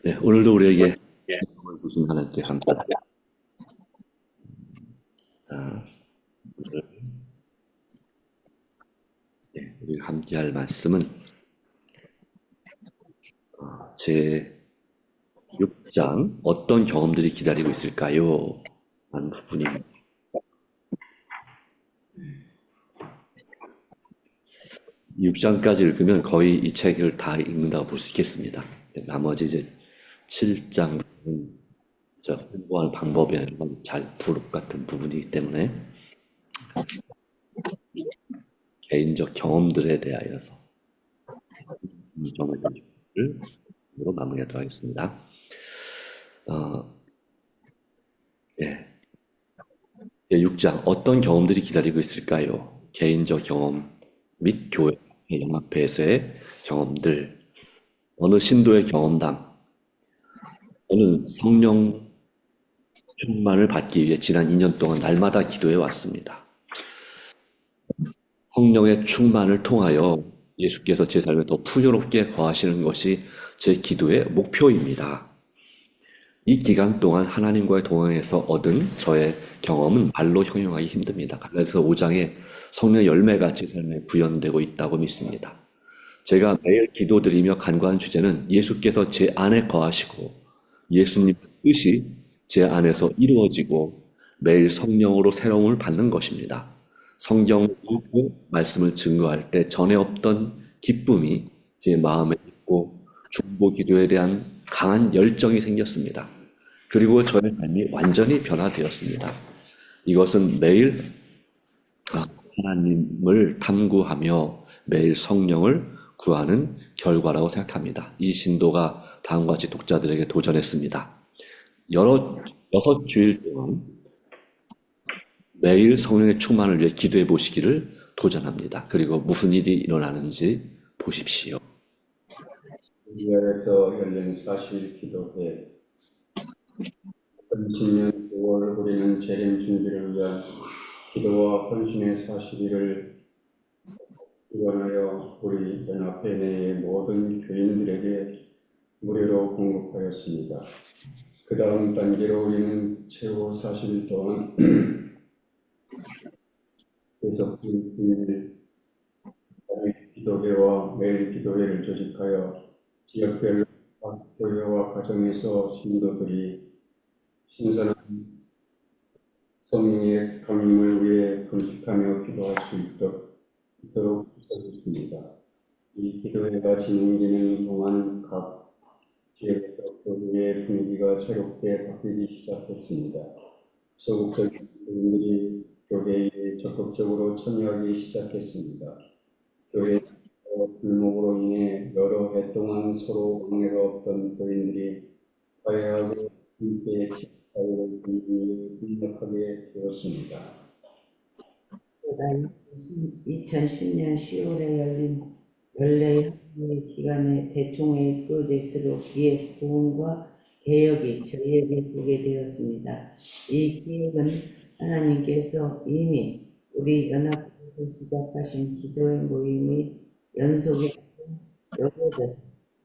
네, 오늘도 우리에게 영을 주신 하나님께 감사합니다. 아, 네, 우리가 함께할 말씀은 제 6장 어떤 경험들이 기다리고 있을까요? 하는 부분입니다. 6장까지 읽으면 거의 이 책을 다 읽는다고 볼 수 있겠습니다. 나머지 이제 7장은 홍보하는 방법에 잘 부룩 같은 부분이기 때문에 개인적 경험들에 대하여서 이 경험을 마무리하도록 하겠습니다. 예, 6장 어떤 경험들이 기다리고 있을까요? 개인적 경험 및 교회 연합회에서의 경험들, 어느 신도의 경험담, 저는 성령 충만을 받기 위해 지난 2년 동안 날마다 기도해 왔습니다. 성령의 충만을 통하여 예수께서 제 삶에 더 풍요롭게 거하시는 것이 제 기도의 목표입니다. 이 기간 동안 하나님과의 동행에서 얻은 저의 경험은 말로 형용하기 힘듭니다. 갈라디아서 5장에 성령 열매가 제 삶에 구현되고 있다고 믿습니다. 제가 매일 기도드리며 간구한 주제는 예수께서 제 안에 거하시고 예수님 뜻이 제 안에서 이루어지고 매일 성령으로 새로움을 받는 것입니다. 성경을 읽고 말씀을 증거할 때 전에 없던 기쁨이 제 마음에 있고 중보 기도에 대한 강한 열정이 생겼습니다. 그리고 저의 삶이 완전히 변화되었습니다. 이것은 매일 하나님을 탐구하며 매일 성령을 구하는 결과라고 생각합니다. 이 신도가 다음과 같이 독자들에게 도전했습니다. 6주일 동안 매일 성령의 충만을 위해 기도해 보시기를 도전합니다. 그리고 무슨 일이 일어나는지 보십시오. 이하에서 열린 40일 기도회 2020년 9월 우리는 재림 준비를 위한 기도와 헌신의 40일을 기원하여 우리 연합회 내의 모든 교인들에게 무료로 공급하였습니다. 그 다음 단계로 우리는 최후 40일 동안 계속 주일 기도회와 매일 기도회를 조직하여 지역별로 각 교회와 가정에서 신도들이 신선한 성령의 강림을 위해 금식하며 기도할 수 있도록 부탁했습니다. 이 기도회가 진행되는 동안 각 지역에서 교회의 분위기가 새롭게 바뀌기 시작했습니다. 소극적인 교인들이 교회에 적극적으로 참여하기 시작했습니다. 교회 불목으로 인해 여러 해 동안 서로 관계가 없던 교인들이 화해하고 함께 지식하고 협력하게 되었습니다. 2010년 10월에 열린 연례 협의 기간의 대총회 프로젝트로 기획 부분과 개혁이 저희에게 주게 되었습니다. 이 기획은 하나님께서 이미 우리 연합회에서 시작하신 기도의 모임이 연속이 이루어져서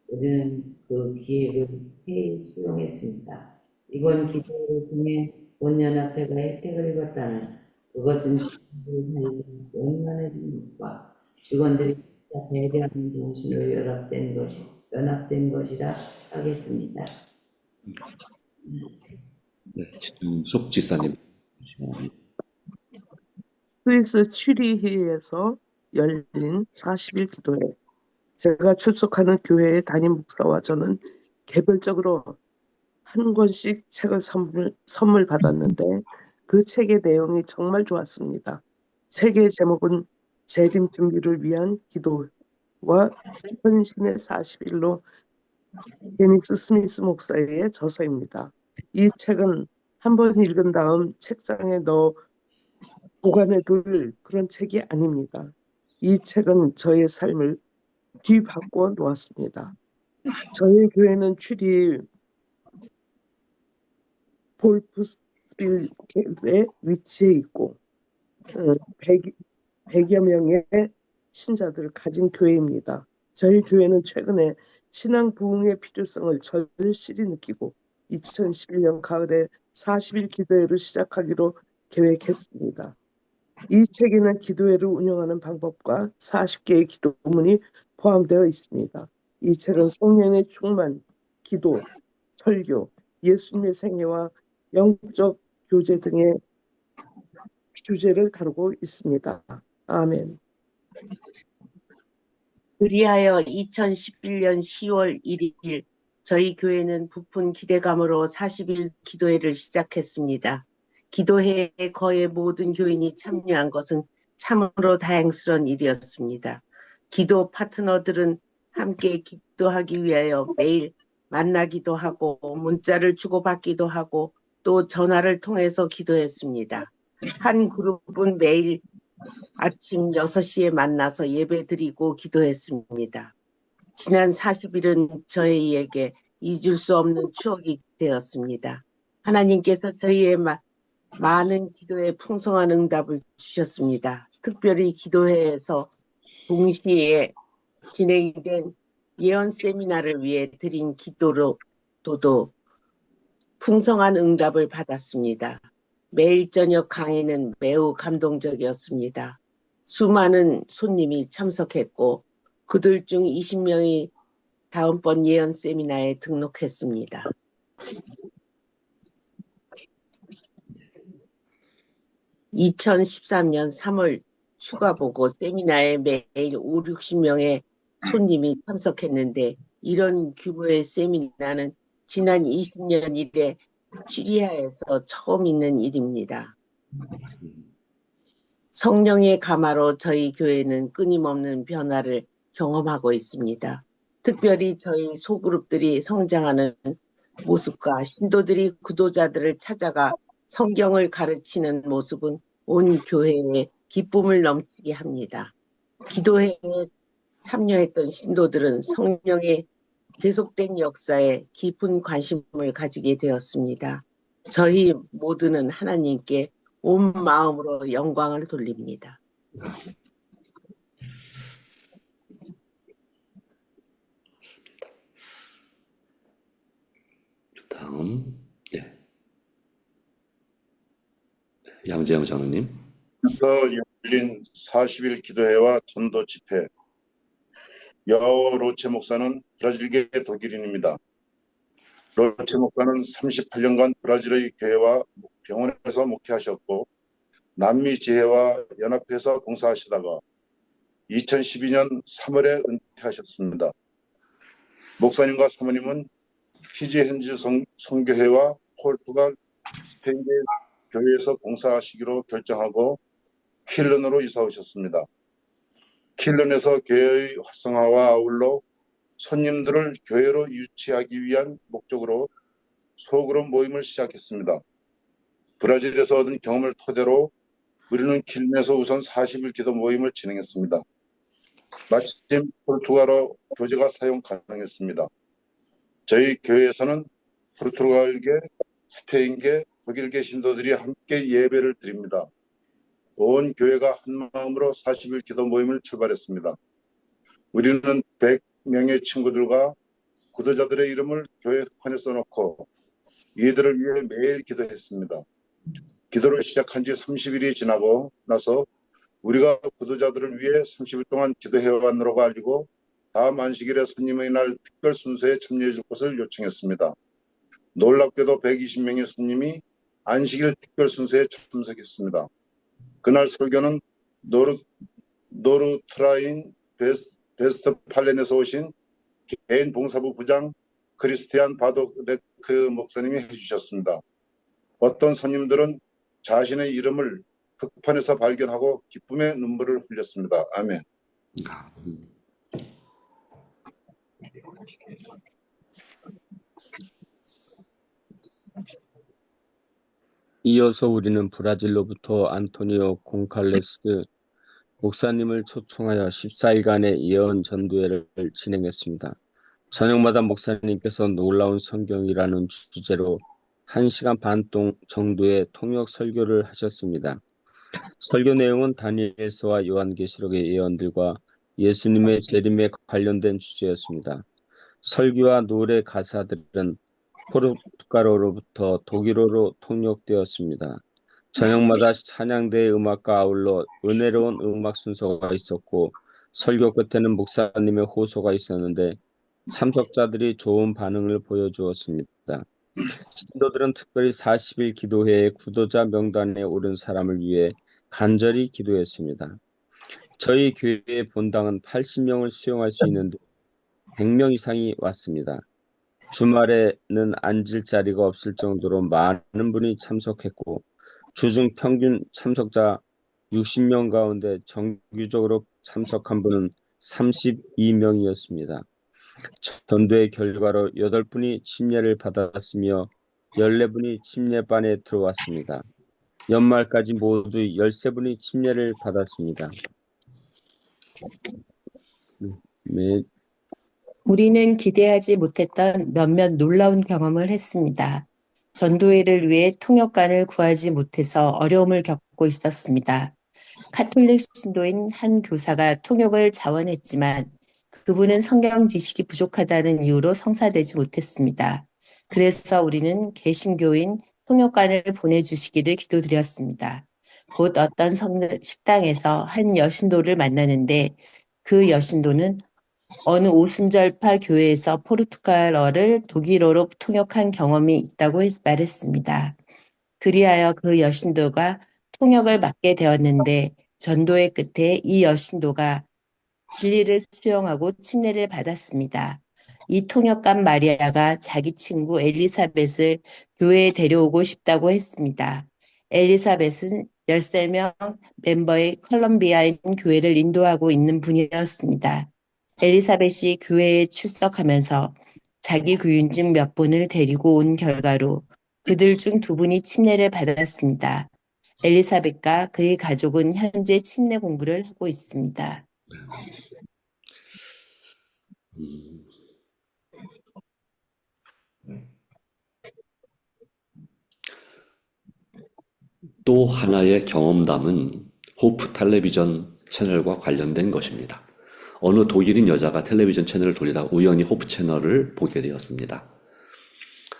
우리는 그 기획을 회의 수용했습니다. 이번 기도를 통해 원연합회가 혜택을 입었다는 그것은 직원들이 원만해진 것과 직원들이 배려하는 정신으로 연합된 것이라 하겠습니다. 네, 지중숙 지사님. 스위스 취리히에서 열린 40일 기도회. 제가 출석하는 교회의 담임 목사와 저는 개별적으로 한 권씩 책을 선물 받았는데 그 책의 내용이 정말 좋았습니다. 책의 제목은 재림 준비를 위한 기도와 헌신의 40일로 데니스 스미스 목사의 저서입니다. 이 책은 한 번 읽은 다음 책장에 넣어 보관해 둘 그런 책이 아닙니다. 이 책은 저의 삶을 뒤바꿔 놓았습니다. 저희 교회는 취리 볼프스빌에 위치해 있고 100여 명의 신자들을 가진 교회입니다. 저희 교회는 최근에 신앙 부흥의 필요성을 절실히 느끼고 2011년 가을에 40일 기도회를 시작하기로 계획했습니다. 이 책에는 기도회를 운영하는 방법과 40개의 기도문이 포함되어 있습니다. 이 책은 성령의 충만, 기도, 설교, 예수님의 생애와 영적 교제 등의 주제를 다루고 있습니다. 아멘. 그리하여 2011년 10월 1일 저희 교회는 부푼 기대감으로 40일 기도회를 시작했습니다. 기도회에 거의 모든 교인이 참여한 것은 참으로 다행스러운 일이었습니다. 기도 파트너들은 함께 기도하기 위하여 매일 만나기도 하고 문자를 주고받기도 하고 또 전화를 통해서 기도했습니다. 한 그룹은 매일 아침 6시에 만나서 예배드리고 기도했습니다. 지난 40일은 저희에게 잊을 수 없는 추억이 되었습니다. 하나님께서 저희의 많은 기도에 풍성한 응답을 주셨습니다. 특별히 기도회에서 동시에 진행된 예언 세미나를 위해 드린 기도로도 풍성한 응답을 받았습니다. 매일 저녁 강의는 매우 감동적이었습니다. 수많은 손님이 참석했고 그들 중 20명이 다음번 예언 세미나에 등록했습니다. (2013년 3월) 추가 보고 세미나에 매일 5, 60명의 손님이 참석했는데 이런 규모의 세미나는 지난 20년 이래 시리아에서 처음 있는 일입니다. 성령의 감화로 저희 교회는 끊임없는 변화를 경험하고 있습니다. 특별히 저희 소그룹들이 성장하는 모습과 신도들이 구도자들을 찾아가 성경을 가르치는 모습은 온 교회에 기쁨을 넘치게 합니다. 기도회에 참여했던 신도들은 성령의 계속된 역사에 깊은 관심을 가지게 되었습니다. 저희 모두는 하나님께 온 마음으로 영광을 돌립니다. 다음, 네. 양재영 장로님. 열린 40일 기도회와 전도 집회. 여호 로체 목사는 브라질계 독일인입니다. 로체 목사는 38년간 브라질의 교회와 병원에서 목회하셨고 남미 지혜와 연합회에서 봉사하시다가 2012년 3월에 은퇴하셨습니다. 목사님과 사모님은 피지 현지 선교회와 포르투갈 스페인 교회에서 봉사하시기로 결정하고 퀼른으로 이사 오셨습니다. 퀼른에서 교회의 활성화와 아울러 손님들을 교회로 유치하기 위한 목적으로 소그룹 모임을 시작했습니다. 브라질에서 얻은 경험을 토대로 우리는 퀼른에서 우선 40일 기도 모임을 진행했습니다. 마침 포르투갈어 교재가 사용 가능했습니다. 저희 교회에서는 포르투갈계, 스페인계, 독일계 신도들이 함께 예배를 드립니다. 온 교회가 한마음으로 40일 기도 모임을 출발했습니다. 우리는 100명의 친구들과 구도자들의 이름을 교회 흑판에 써놓고 이들을 위해 매일 기도했습니다. 기도를 시작한 지 30일이 지나고 나서 우리가 구도자들을 위해 30일 동안 기도해왔노라고 알리고 다음 안식일에 손님의 날 특별 순서에 참여해 줄 것을 요청했습니다. 놀랍게도 120명의 손님이 안식일 특별 순서에 참석했습니다. 그날 설교는 노르트라인 베스트팔렌에서 오신 개인 봉사부 부장 크리스티안 바도레크 목사님이 해주셨습니다. 어떤 손님들은 자신의 이름을 흑판에서 발견하고 기쁨의 눈물을 흘렸습니다. 아멘. 이어서 우리는 브라질로부터 안토니오 곤칼레스 목사님을 초청하여 14일간의 예언 전도회를 진행했습니다. 저녁마다 목사님께서 놀라운 성경이라는 주제로 1시간 반 정도의 통역 설교를 하셨습니다. 설교 내용은 다니엘서와 요한계시록의 예언들과 예수님의 재림에 관련된 주제였습니다. 설교와 노래 가사들은 포르투갈어로부터 독일어로 통역되었습니다. 저녁마다 찬양대의 음악과 아울러 은혜로운 음악 순서가 있었고 설교 끝에는 목사님의 호소가 있었는데 참석자들이 좋은 반응을 보여주었습니다. 신도들은 특별히 40일 기도회의 구도자 명단에 오른 사람을 위해 간절히 기도했습니다. 저희 교회의 본당은 80명을 수용할 수 있는데 100명 이상이 왔습니다. 주말에는 앉을 자리가 없을 정도로 많은 분이 참석했고 주중 평균 참석자 60명 가운데 정규적으로 참석한 분은 32명이었습니다. 전도의 결과로 8분이 침례를 받았으며 14분이 침례반에 들어왔습니다. 연말까지 모두 13분이 침례를 받았습니다. 네, 우리는 기대하지 못했던 몇몇 놀라운 경험을 했습니다. 전도회를 위해 통역관을 구하지 못해서 어려움을 겪고 있었습니다. 카톨릭 신도인 한 교사가 통역을 자원했지만 그분은 성경 지식이 부족하다는 이유로 성사되지 못했습니다. 그래서 우리는 개신교인 통역관을 보내주시기를 기도드렸습니다. 곧 어떤 식당에서 한 여신도를 만나는데 그 여신도는 어느 오순절파 교회에서 포르투갈어를 독일어로 통역한 경험이 있다고 말했습니다. 그리하여 그 여신도가 통역을 맡게 되었는데 전도의 끝에 이 여신도가 진리를 수용하고 침례를 받았습니다. 이 통역관 마리아가 자기 친구 엘리사벳을 교회에 데려오고 싶다고 했습니다. 엘리사벳은 13명 멤버의 컬럼비아인 교회를 인도하고 있는 분이었습니다. 엘리사벳이 교회에 출석하면서 자기 구윤증 몇 분을 데리고 온 결과로 그들 중 2분이 침례를 받았습니다. 엘리사벳과 그의 가족은 현재 침례 공부를 하고 있습니다. 또 하나의 경험담은 호프 텔레비전 채널과 관련된 것입니다. 어느 독일인 여자가 텔레비전 채널을 돌리다가 우연히 호프 채널을 보게 되었습니다.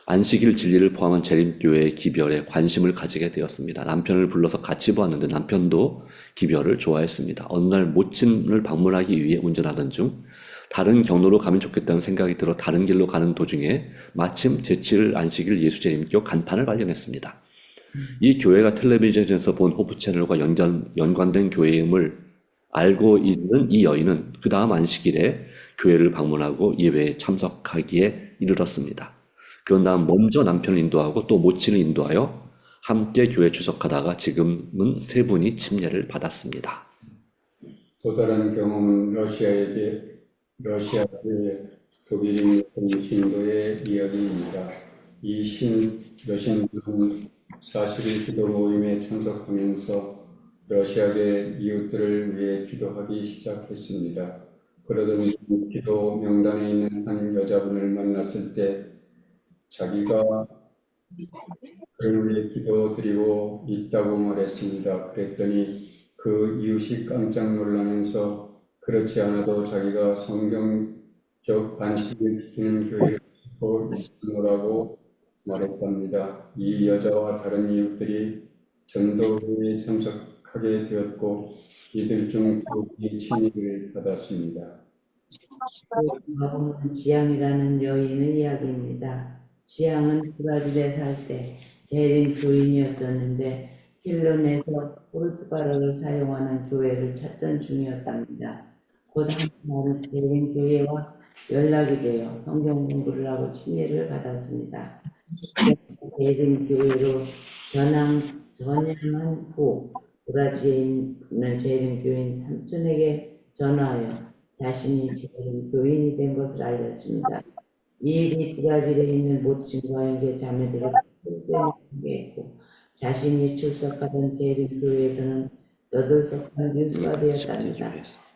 안식일 진리를 포함한 재림교회의 기별에 관심을 가지게 되었습니다. 남편을 불러서 같이 보았는데 남편도 기별을 좋아했습니다. 어느 날 모친을 방문하기 위해 운전하던 중 다른 경로로 가면 좋겠다는 생각이 들어 다른 길로 가는 도중에 마침 제7일 안식일 예수재림교 간판을 발견했습니다. 이 교회가 텔레비전에서 본 호프 채널과 연관된 교회임을 알고 있는 이 여인은 그 다음 안식일에 교회를 방문하고 예배에 참석하기에 이르렀습니다. 그런 다음 먼저 남편을 인도하고 또 모친을 인도하여 함께 교회 출석하다가 지금은 3분이 침례를 받았습니다. 또 다른 경험은 러시아의 독일인 신도의 이야기입니다. 이 여신도는 40일 기도 모임에 참석하면서 러시아계 이웃들을 위해 기도하기 시작했습니다. 그러던 중 기도 명단에 있는 한 여자분을 만났을 때 자기가 그를 위해 기도드리고 있다고 말했습니다. 그랬더니 그 이웃이 깜짝 놀라면서 그렇지 않아도 자기가 성경적 안식을 지키는 교회를 찾고 있으라고 말했답니다. 이 여자와 다른 이웃들이 전도회에 참석하게 되었고 이들 중 2분이 침례를 받았습니다. 마음은 지향이라는 여인의 이야기입니다. 지향은 브라질에 살 때 재림 교인이었었는데 킬론에서 포르투갈어를 사용하는 교회를 찾던 중이었답니다. 곧 한날은 재림 교회와 연락이 되어 성경 공부를 하고 침례를 받았습니다. 재림 교회로 전향한 후 브라질에 있는 재림 교인 삼촌에게 전화하여 자신이 재림 교인이 된 것을 알렸습니다. 이 일이 브라질에 있는 모친과 형제 자매들을 크게 했고 자신이 출석하던 재림 교회에서는 떠들썩한 뉴스가 되었답니다.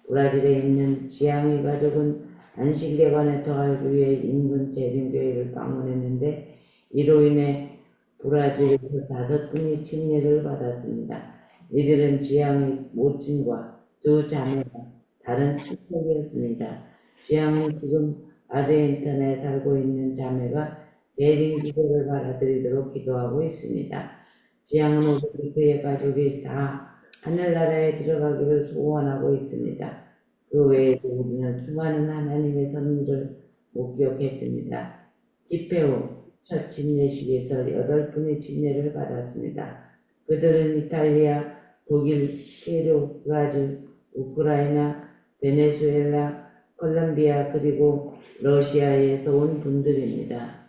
브라질에 있는 지향의 가족은 안식일에 관해 더 알기 위해 인근 재림 교회를 방문했는데 이로 인해 브라질에서 5분이 침례를 받았습니다. 이들은 지향의 모친과 2 자매가 다른 침묵이었습니다. 지향은 지금 아르헨티나에 살고 있는 자매가 재림 기도를 받아들이도록 기도하고 있습니다. 지향은 오늘 그의 가족이 다 하늘나라에 들어가기를 소원하고 있습니다. 그 외에도 우리는 수많은 하나님의 선물을 목격했습니다. 집회 후 첫 침례식에서 8분의 침례를 받았습니다. 그들은 이탈리아, 독일, 페루, 브라질, 우크라이나, 베네수엘라, 콜롬비아 그리고 러시아에서 온 분들입니다.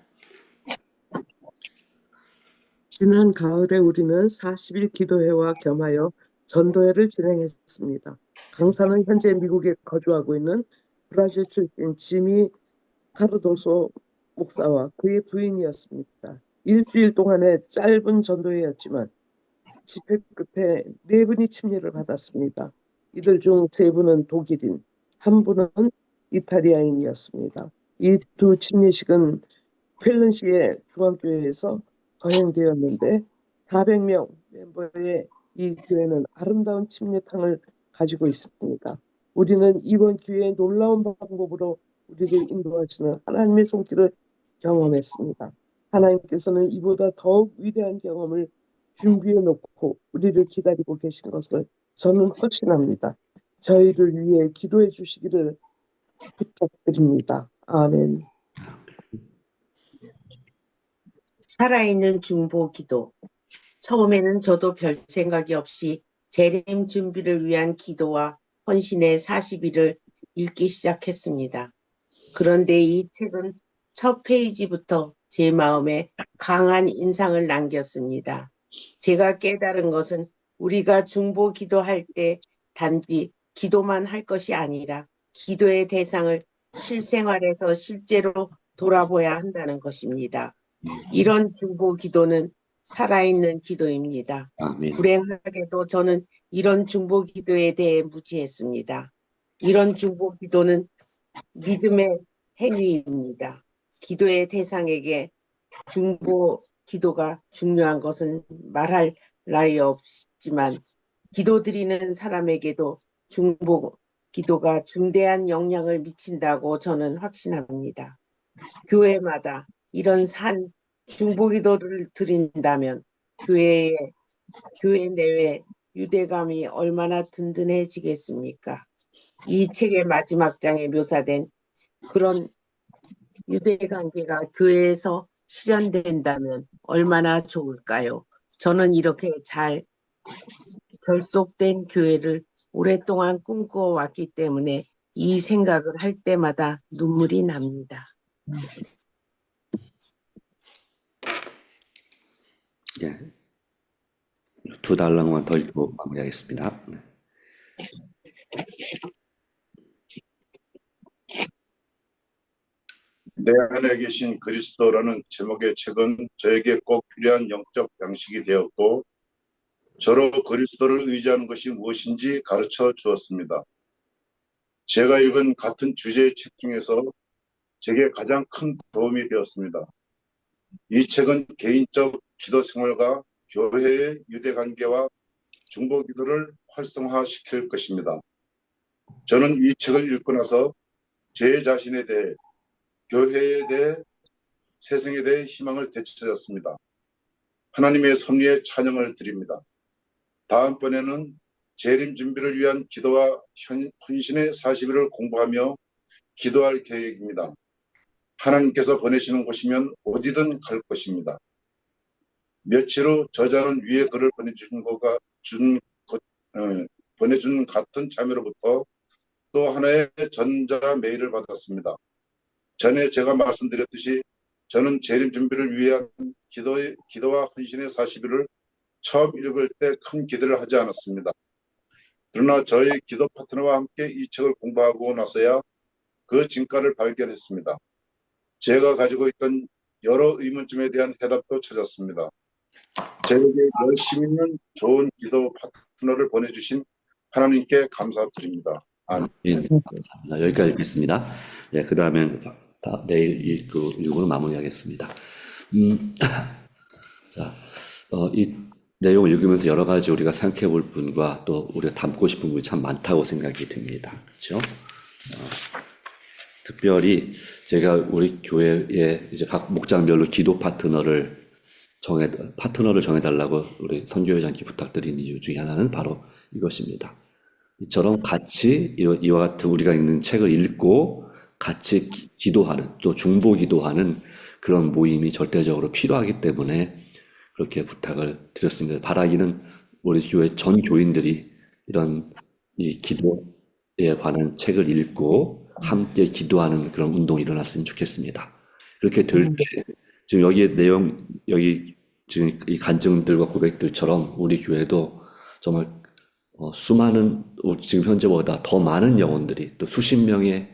지난 가을에 우리는 40일 기도회와 겸하여 전도회를 진행했습니다. 강사는 현재 미국에 거주하고 있는 브라질 출신 지미 카르도소 목사와 그의 부인이었습니다. 일주일 동안의 짧은 전도회였지만 집회 끝에 4분이 침례를 받았습니다. 이들 중 3분은 독일인, 1분은 이탈리아인이었습니다. 이 두 침례식은 퀼런시의 중앙교회에서 거행되었는데 400명 멤버의 이 교회는 아름다운 침례탕을 가지고 있습니다. 우리는 이번 기회에 놀라운 방법으로 우리를 인도하시는 하나님의 손길을 경험했습니다. 하나님께서는 이보다 더욱 위대한 경험을 준비해 놓고 우리를 기다리고 계신 것을 저는 확신합니다. 저희를 위해 기도해 주시기를 부탁드립니다. 아멘. 살아있는 중보기도. 처음에는 저도 별 생각이 없이 재림 준비를 위한 기도와 헌신의 40일을 읽기 시작했습니다. 그런데 이 책은 첫 페이지부터 제 마음에 강한 인상을 남겼습니다. 제가 깨달은 것은 우리가 중보 기도할 때 단지 기도만 할 것이 아니라 기도의 대상을 실생활에서 실제로 돌아보아야 한다는 것입니다. 이런 중보 기도는 살아있는 기도입니다. 아멘. 불행하게도 저는 이런 중보 기도에 대해 무지했습니다. 이런 중보 기도는 믿음의 행위입니다. 기도의 대상에게 중보 기도가 중요한 것은 말할 나위 없지만 기도 드리는 사람에게도 중보 기도가 중대한 영향을 미친다고 저는 확신합니다. 교회마다 이런 중보 기도를 드린다면 교회 내외 유대감이 얼마나 든든해지겠습니까? 이 책의 마지막 장에 묘사된 그런 유대관계가 교회에서 실현된다면 얼마나 좋을까요? 저는 이렇게 잘 결속된 교회를 오랫동안 꿈꿔왔기 때문에 이 생각을 할 때마다 눈물이 납니다. 예. 2달러만 더 읽고 마무리하겠습니다. 내 안에 계신 그리스도라는 제목의 책은 저에게 꼭 필요한 영적 양식이 되었고 저로 그리스도를 의지하는 것이 무엇인지 가르쳐 주었습니다. 제가 읽은 같은 주제의 책 중에서 제게 가장 큰 도움이 되었습니다. 이 책은 개인적 기도 생활과 교회의 유대관계와 중보기도를 활성화시킬 것입니다. 저는 이 책을 읽고 나서 제 자신에 대해, 교회에 대해, 세상에 대해 희망을 되찾았습니다. 하나님의 섭리에 찬양을 드립니다. 다음번에는 재림 준비를 위한 기도와 헌신의 40일을 공부하며 기도할 계획입니다. 하나님께서 보내시는 곳이면 어디든 갈 것입니다. 며칠 후 저자는 위에 글을 보내준 같은 자매로부터 또 하나의 전자 메일을 받았습니다. 전에 제가 말씀드렸듯이 저는 재림 준비를 위한 기도와 헌신의 40일을 처음 읽을 때 큰 기대를 하지 않았습니다. 그러나 저희 기도 파트너와 함께 이 책을 공부하고 나서야 그 진가를 발견했습니다. 제가 가지고 있던 여러 의문점에 대한 해답도 찾았습니다. 저에게 열심 있는 좋은 기도 파트너를 보내주신 하나님께 감사드립니다. 아멘. 감사합니다. 여기까지 읽겠습니다. 예, 그 다음엔 내일 읽고 마무리하겠습니다. 자, 이 내용을 읽으면서 여러 가지 우리가 생각해 볼 부분과 또 우리가 담고 싶은 부분이 참 많다고 생각이 됩니다. 그렇죠? 특별히 제가 우리 교회에 이제 각 목장별로 기도 파트너를 정해달라고 우리 선교회장께 부탁드린 이유 중에 하나는 바로 이것입니다. 이처럼 같이 이와 같은 우리가 읽는 책을 읽고 같이 기도하는, 또 중보 기도하는 그런 모임이 절대적으로 필요하기 때문에 그렇게 부탁을 드렸습니다. 바라기는 우리 교회 전 교인들이 이런 이 기도에 관한 책을 읽고 함께 기도하는 그런 운동이 일어났으면 좋겠습니다. 그렇게 될 때, 지금 여기 지금 이 간증들과 고백들처럼 우리 교회도 정말 수많은, 지금 현재보다 더 많은 영혼들이, 또 수십 명의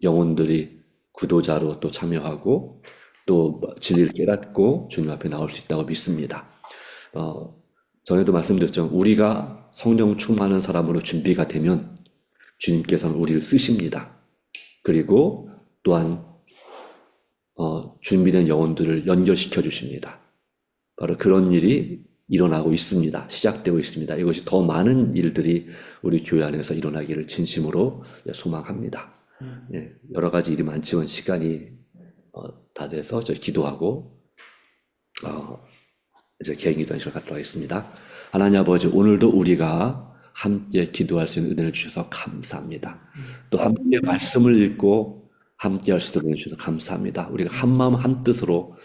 영혼들이 구도자로 또 참여하고 또 진리를 깨닫고 주님 앞에 나올 수 있다고 믿습니다. 전에도 말씀드렸죠. 우리가 성령 충만한 사람으로 준비가 되면 주님께서는 우리를 쓰십니다. 그리고 또한 준비된 영혼들을 연결시켜 주십니다. 바로 그런 일이 일어나고 있습니다. 시작되고 있습니다. 이것이 더 많은 일들이 우리 교회 안에서 일어나기를 진심으로 소망합니다. 예, 여러 가지 일이 많지만 시간이 다 돼서 저 기도하고 이제 개인 기도 시간을 갖도록 하겠습니다. 하나님 아버지, 오늘도 우리가 함께 기도할 수 있는 은혜를 주셔서 감사합니다. 또 함께 말씀을 읽고 함께 할 수 있도록 은혜 주셔서 감사합니다. 우리가 한 마음 한 뜻으로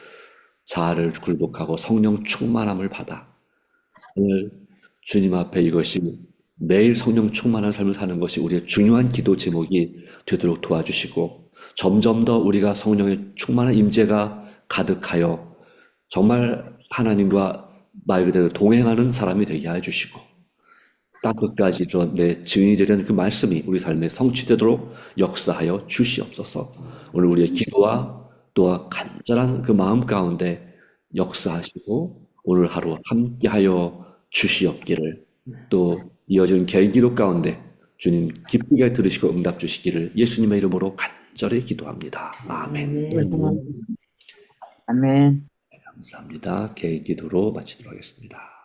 자아를 굴복하고 성령 충만함을 받아 오늘 주님 앞에 이것이 매일 성령 충만한 삶을 사는 것이 우리의 중요한 기도 제목이 되도록 도와주시고, 점점 더 우리가 성령의 충만한 임재가 가득하여 정말 하나님과 말 그대로 동행하는 사람이 되게 해주시고, 땅 끝까지 내 증인이 되려는 그 말씀이 우리 삶에 성취되도록 역사하여 주시옵소서. 오늘 우리의 기도와 또한 간절한 그 마음 가운데 역사하시고 오늘 하루 함께하여 주시옵기를, 또 이어지는 개인 기도 가운데 주님 기쁘게 들으시고 응답 주시기를 예수님의 이름으로 간절히 기도합니다. 아멘. 아멘. 아멘. 감사합니다. 개인 기도로 마치도록 하겠습니다.